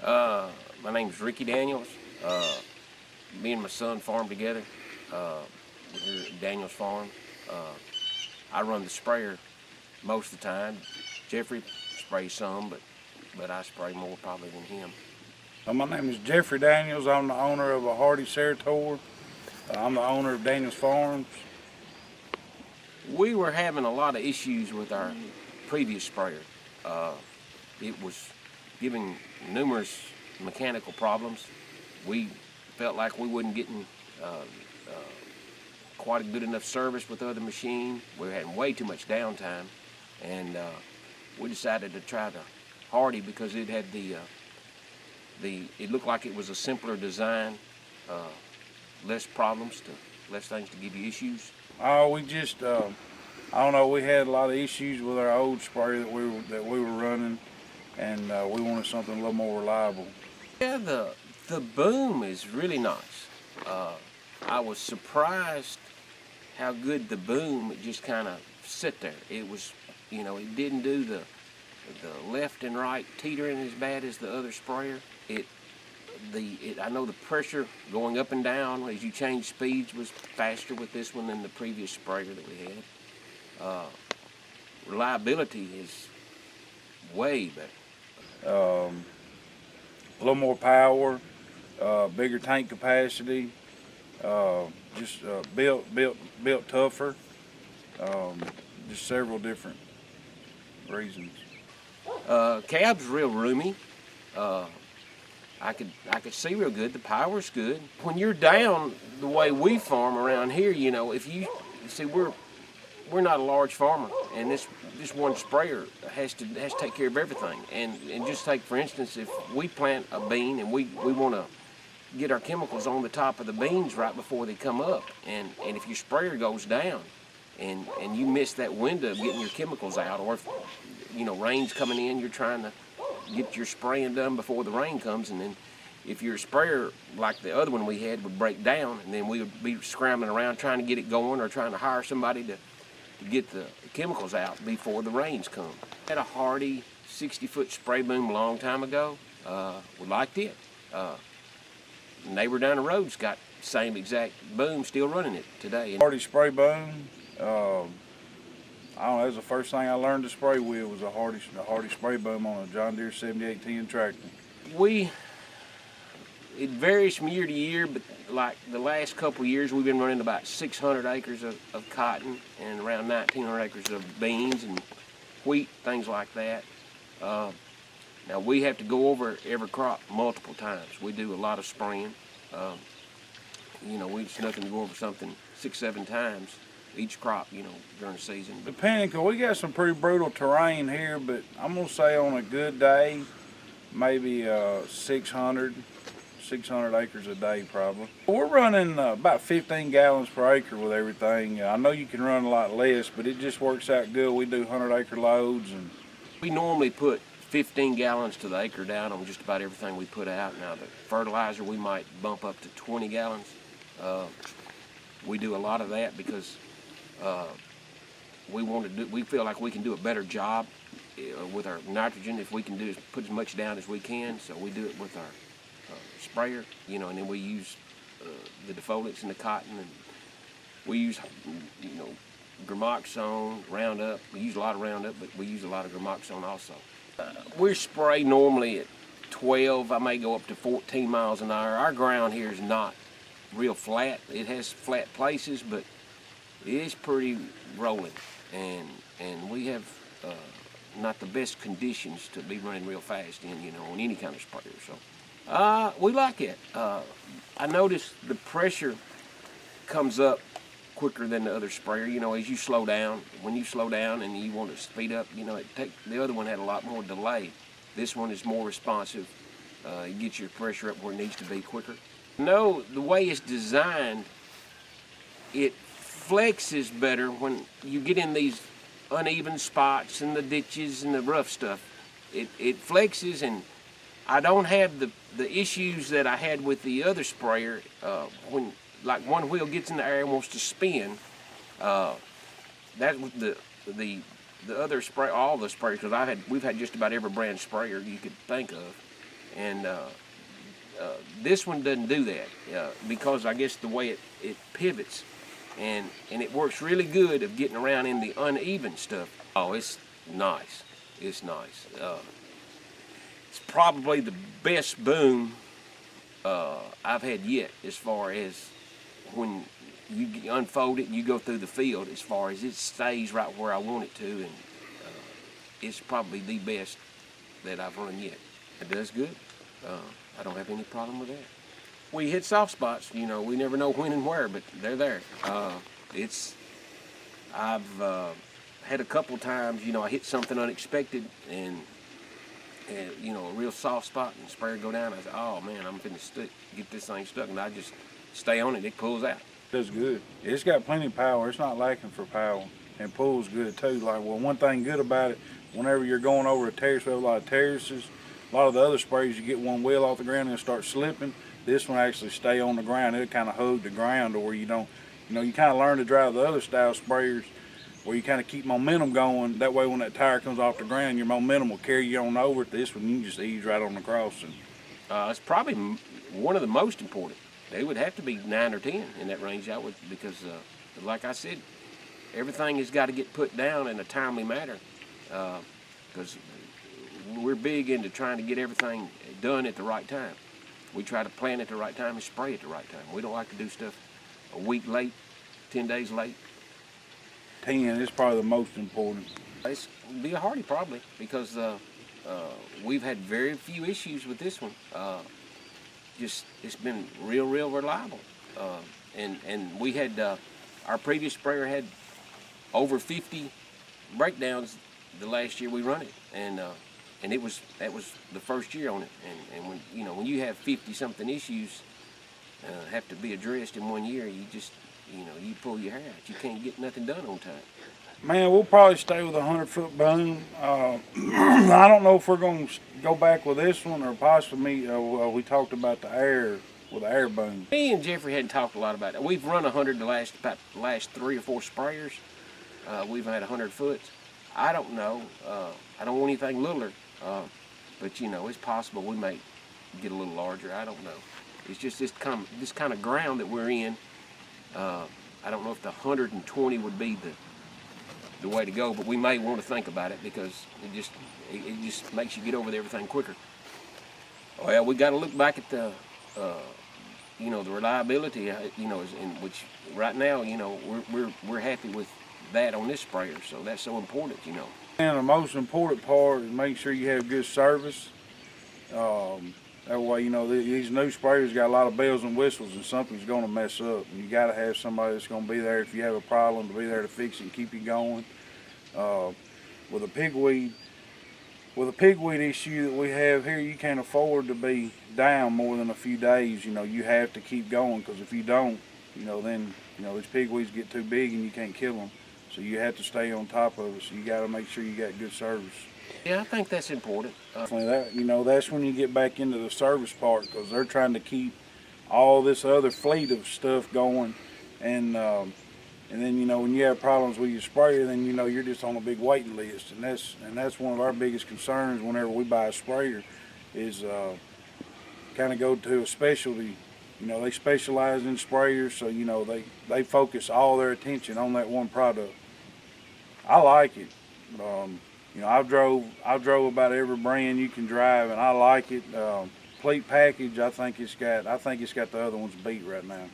My name's Ricky Daniels. Me and my son farm together. We're here at Daniels Farm. I run the sprayer most of the time. Jeffery sprays some, but I spray more probably than him. My name is Jeffery Daniels. I'm the owner of a HARDI SARITOR. I'm the owner of Daniels Farms. We were having a lot of issues with our previous sprayer. It was giving numerous mechanical problems. We felt like we wasn't getting quite a good enough service with the other machine. We were having way too much downtime, and we decided to try the HARDI because it had it looked like it was a simpler design, less problems, less things to give you issues. We just, I don't know, we had a lot of issues with our old sprayer that we were running, and we wanted something a little more reliable. Yeah, the boom is really nice. I was surprised how good the boom, it just kind of sit there. It was, it didn't do the left and right teetering as bad as the other sprayer. I know the pressure going up and down as you change speeds was faster with this one than the previous sprayer that we had. Reliability is way better. A little more power, bigger tank capacity, just built tougher. Just several different reasons. Cab's real roomy. I could see real good. The power's good. When you're down the way we farm around here, if you see we're not a large farmer, and this one sprayer has to take care of everything. And just take, for instance, if we plant a bean and we want to get our chemicals on the top of the beans right before they come up, and if your sprayer goes down and you miss that window of getting your chemicals out, or if rain's coming in, you're trying to get your spraying done before the rain comes, and then if your sprayer, like the other one we had, would break down, and then we would be scrambling around trying to get it going or trying to hire somebody to get the chemicals out before the rains come. I had a HARDI 60-foot spray boom a long time ago. We liked it. Neighbor down the road's got the same exact boom, still running it today. HARDI spray boom. I don't know, that was the first thing I learned to spray with was a HARDI spray boom on a John Deere 7810 tractor. It varies from year to year, but like the last couple of years, we've been running about 600 acres of cotton and around 1,900 acres of beans and wheat, things like that. Now we have to go over every crop multiple times. We do a lot of spraying. It's nothing to go over something 6-7 times each crop, during the season. Depending, because we got some pretty brutal terrain here, but I'm going to say on a good day, maybe 600 acres a day probably. We're running about 15 gallons per acre with everything. I know you can run a lot less, but it just works out good. We do 100-acre loads. And we normally put 15 gallons to the acre down on just about everything we put out. Now the fertilizer, we might bump up to 20 gallons. We do a lot of that because we feel like we can do a better job with our nitrogen if we can put as much down as we can. So we do it with our sprayer, and then we use the defoliants in the cotton, and we use, Gramoxone, Roundup. We use a lot of Roundup, but we use a lot of Gramoxone also. We spray normally at 12. I may go up to 14 miles an hour. Our ground here is not real flat. It has flat places, but it is pretty rolling, and we have not the best conditions to be running real fast in, on any kind of sprayer. So we like it. I noticed the pressure comes up quicker than the other sprayer, as you slow down. When you slow down and you want to speed up, the other one had a lot more delay. This one is more responsive. You get your pressure up where it needs to be quicker. No, the way it's designed, it flexes better when you get in these uneven spots and the ditches and the rough stuff. It flexes, and I don't have the issues that I had with the other sprayer when like one wheel gets in the air and wants to spin. That was the other spray, all the sprayers, because we've had just about every brand sprayer you could think of. And this one doesn't do that because I guess the way it pivots, and it works really good of getting around in the uneven stuff. Oh, it's nice. It's nice. It's probably the best boom I've had yet, as far as when you unfold it and you go through the field, as far as it stays right where I want it to, and it's probably the best that I've run yet. It does good. I don't have any problem with that. We hit soft spots, you know, we never know when and where, but they're there. I've had a couple times, you know, I hit something unexpected and you know, a real soft spot, and the sprayer go down. I said, oh man, I'm finna get this thing stuck, and I just stay on it, it pulls out. That's good. It's got plenty of power. It's not lacking for power, and pulls good too. Like, well, one thing good about it, whenever you're going over a terrace, we have a lot of terraces. A lot of the other sprayers, you get one wheel off the ground and it starts slipping. This one actually stay on the ground. It'll kind of hug the ground to where you don't, you know, you kind of learn to drive the other style sprayers where you kind of keep momentum going. That way when that tire comes off the ground, your momentum will carry you on over. This one, you can just ease right on the crossing. It's probably one of the most important. They would have to be 9 or 10 in that range, I would, because like I said, everything has got to get put down in a timely manner, because we're big into trying to get everything done at the right time. We try to plan at the right time and spray at the right time. We don't like to do stuff a week late, 10 days late. 10 is probably the most important. It's be a HARDI probably, because we've had very few issues with this one. Just it's been real reliable. And we had our previous sprayer had over 50 breakdowns the last year we run it, and that was the first year on it. And when when you have 50-something issues have to be addressed in 1 year, you just you pull your hair out. You can't get nothing done on time. Man, we'll probably stay with a 100-foot boom. I don't know if we're going to go back with this one, or possibly we talked about the air with the air boom. Me and Jeffrey hadn't talked a lot about that. We've run 100 the last 3 or 4 sprayers. We've had 100 foot. I don't know. I don't want anything littler, but it's possible we may get a little larger. I don't know. It's just this kind of ground that we're in. I don't know if the 120 would be the way to go, but we may want to think about it, because it just makes you get over everything quicker. Well, we got to look back at the the reliability, which right now we're happy with that on this sprayer, so that's so important, And the most important part is make sure you have good service. That way, these new sprayers got a lot of bells and whistles, and something's going to mess up. And you got to have somebody that's going to be there if you have a problem, to be there to fix it and keep you going. With a pigweed issue that we have here, you can't afford to be down more than a few days. You have to keep going, because if you don't, then these pigweeds get too big and you can't kill them. So you have to stay on top of it. So you got to make sure you got good service. Yeah, I think that's important. That's when you get back into the service part, because they're trying to keep all this other fleet of stuff going, and then when you have problems with your sprayer, then you're just on a big waiting list, and that's one of our biggest concerns whenever we buy a sprayer, is kind of go to a specialty. They specialize in sprayers, so they focus all their attention on that one product. I like it. I've drove about every brand you can drive, and I like it. Complete package. I think it's got the other ones beat right now.